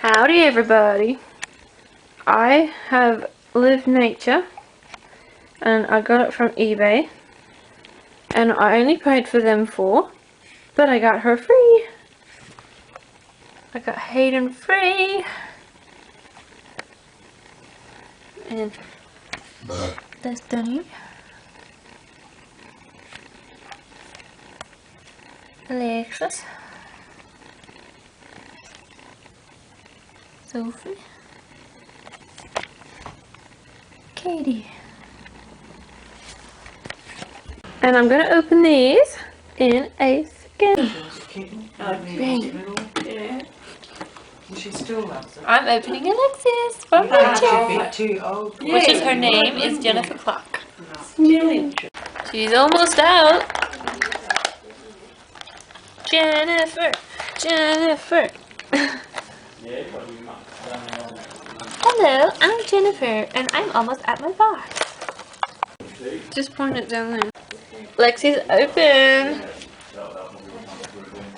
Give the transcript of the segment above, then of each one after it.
Howdy everybody. I have Live Nature and I got it from eBay and I only paid for them $4, but I got her free. I got Hayden free. And that's Dunny. Alexis. Sophie. Katie. And I'm gonna open these in a second. Yeah. She still loves it. I'm opening Alexis from Nature, Too old. which is her name is Jennifer Clark. She's almost out. Jennifer, Jennifer. Hello, I'm Jennifer, and I'm almost at my box. Just point it down there. Lexi's open.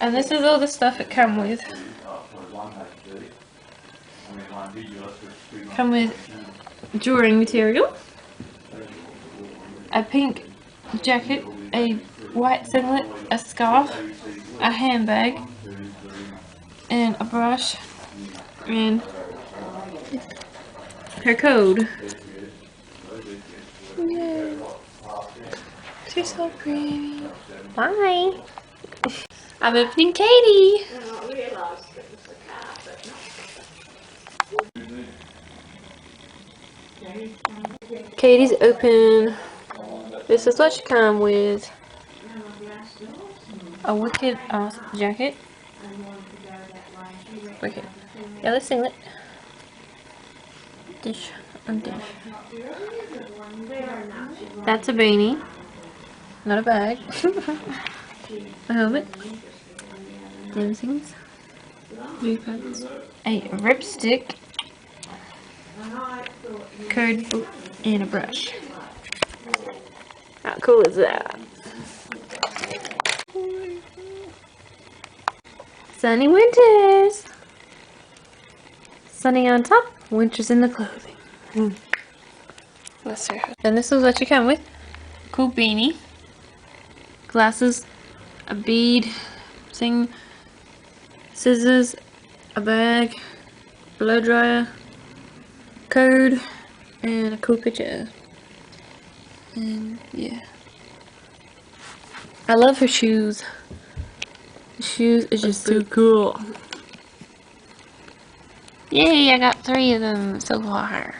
And this is all the stuff it come with. Come with drawing material, a pink jacket, a white singlet, a scarf, a handbag, and a brush, and her code. Yeah. She's so pretty. Bye. I'm opening Katie. Katie's open. This is what she come with. A wicked ass jacket. Wicked. Yellow singlet. Dish and dish. That's a beanie. Not a bag. A helmet. Them things. Blue pads. A ripstick. Code book and a brush. How cool is that? Sunny winters. Sunny on top, winters in the clothing. Bless her. And this is what you come with. Cool beanie. Glasses. A bead. Scissors. A bag. Blow dryer. Code. And a cool picture. And yeah. I love her shoes. The shoes is just so cool. Yay, I got 3 of them so far.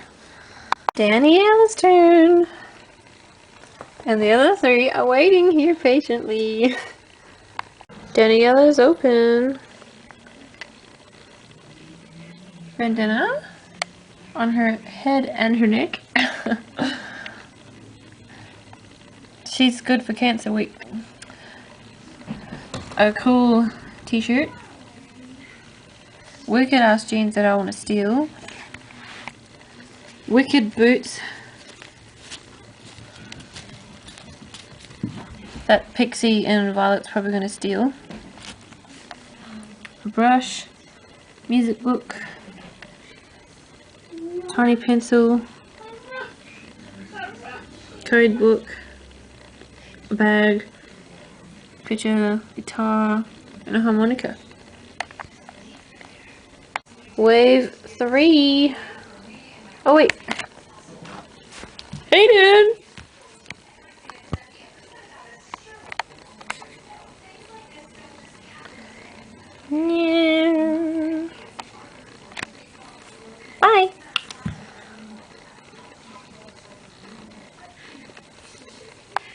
Danielle's turn. And the other 3 are waiting here patiently. Danielle is open. Bandana on her head and her neck. She's good for Cancer Week. A cool t-shirt. Wicked ass jeans that I want to steal. Wicked boots. That Pixie and Violet's probably going to steal. A brush. Music book. Tiny pencil. Code book. Bag. Picture. Guitar. And a harmonica. Wave 3. Oh wait. Hayden!